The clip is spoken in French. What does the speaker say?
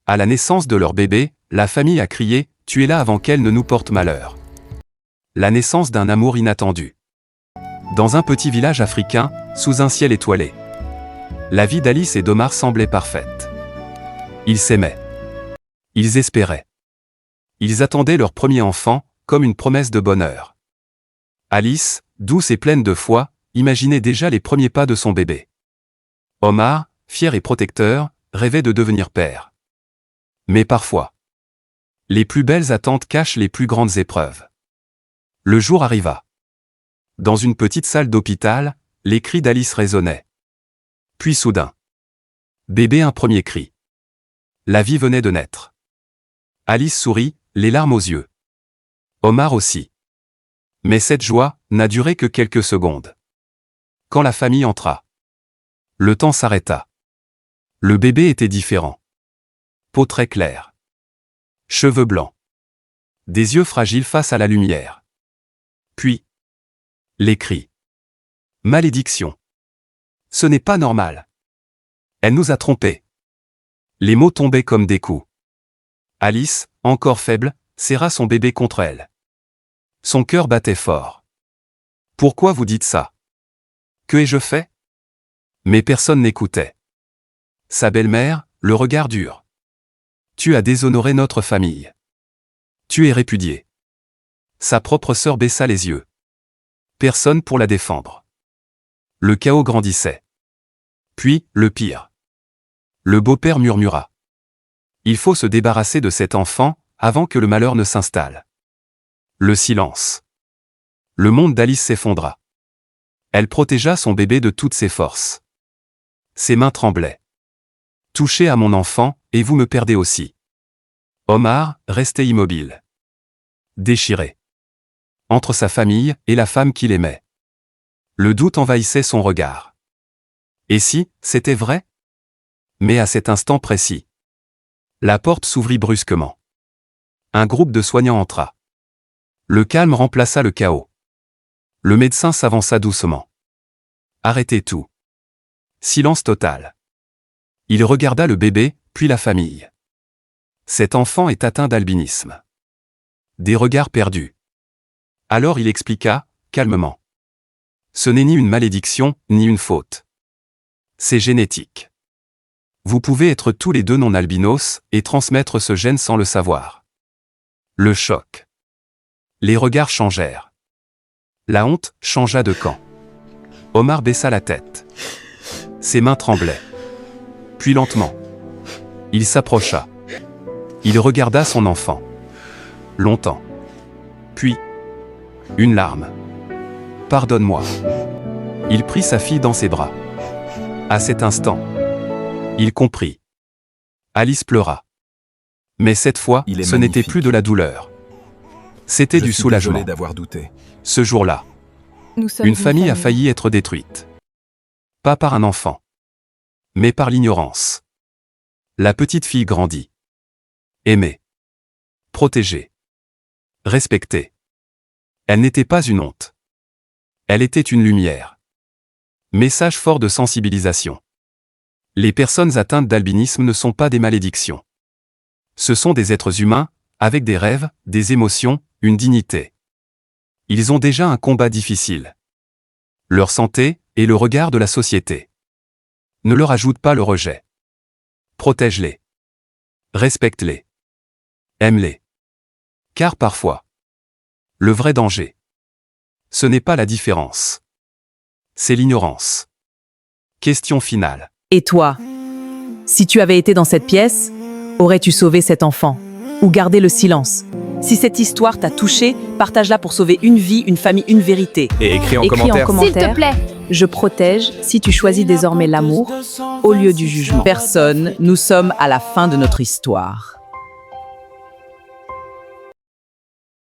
À la naissance de leur bébé, la famille a crié « Tu es là avant qu'elle ne nous porte malheur ». La naissance d'un amour inattendu. Dans un petit village africain, sous un ciel étoilé. La vie d'Alice et d'Omar semblait parfaite. Ils s'aimaient. Ils espéraient. Ils attendaient leur premier enfant, comme une promesse de bonheur. Alice, douce et pleine de foi, imaginait déjà les premiers pas de son bébé. Omar, fier et protecteur, rêvait de devenir père. Mais parfois, les plus belles attentes cachent les plus grandes épreuves. Le jour arriva. Dans une petite salle d'hôpital, les cris d'Alice résonnaient. Puis soudain, bébé, un premier cri. La vie venait de naître. Alice sourit, les larmes aux yeux. Omar aussi. Mais cette joie n'a duré que quelques secondes. Quand la famille entra, le temps s'arrêta. Le bébé était différent. Peau très claire. Cheveux blancs. Des yeux fragiles face à la lumière. Puis, les cris. Malédiction. Ce n'est pas normal. Elle nous a trompés. Les mots tombaient comme des coups. Alice, encore faible, serra son bébé contre elle. Son cœur battait fort. Pourquoi vous dites ça? Que ai-je fait? Mais personne n'écoutait. Sa belle-mère, le regard dur. Tu as déshonoré notre famille. Tu es répudié. Sa propre sœur baissa les yeux. Personne pour la défendre. Le chaos grandissait. Puis, le pire. Le beau-père murmura. Il faut se débarrasser de cet enfant, avant que le malheur ne s'installe. Le silence. Le monde d'Alice s'effondra. Elle protégea son bébé de toutes ses forces. Ses mains tremblaient. Touchez à mon enfant, et vous me perdez aussi. Omar restait immobile. Déchiré. Entre sa famille et la femme qu'il aimait. Le doute envahissait son regard. Et si, c'était vrai? Mais à cet instant précis. La porte s'ouvrit brusquement. Un groupe de soignants entra. Le calme remplaça le chaos. Le médecin s'avança doucement. Arrêtez tout. Silence total. Il regarda le bébé, puis la famille. Cet enfant est atteint d'albinisme. Des regards perdus. Alors il expliqua, calmement. Ce n'est ni une malédiction, ni une faute. C'est génétique. Vous pouvez être tous les deux non-albinos et transmettre ce gène sans le savoir. Le choc. Les regards changèrent. La honte changea de camp. Omar baissa la tête. Ses mains tremblaient. Puis lentement, il s'approcha. Il regarda son enfant. Longtemps. Puis, une larme. Pardonne-moi. Il prit sa fille dans ses bras. À cet instant, il comprit. Alice pleura. Mais cette fois, ce n'était plus de la douleur. C'était du soulagement. Désolé d'avoir douté. Ce jour-là, une famille a failli être détruite. Pas par un enfant, mais par l'ignorance. La petite fille grandit. Aimée. Protégée. Respectée. Elle n'était pas une honte. Elle était une lumière. Message fort de sensibilisation. Les personnes atteintes d'albinisme ne sont pas des malédictions. Ce sont des êtres humains, avec des rêves, des émotions, une dignité. Ils ont déjà un combat difficile. Leur santé et le regard de la société. Ne leur ajoute pas le rejet. Protège-les. Respecte-les. Aime-les. Car parfois, le vrai danger, ce n'est pas la différence. C'est l'ignorance. Question finale. Et toi, si tu avais été dans cette pièce, aurais-tu sauvé cet enfant? Ou gardé le silence? Si cette histoire t'a touché, partage-la pour sauver une vie, une famille, une vérité. Et écris en commentaire. S'il te plaît. Je protège si tu choisis désormais l'amour au lieu du jugement. Personne, nous sommes à la fin de notre histoire.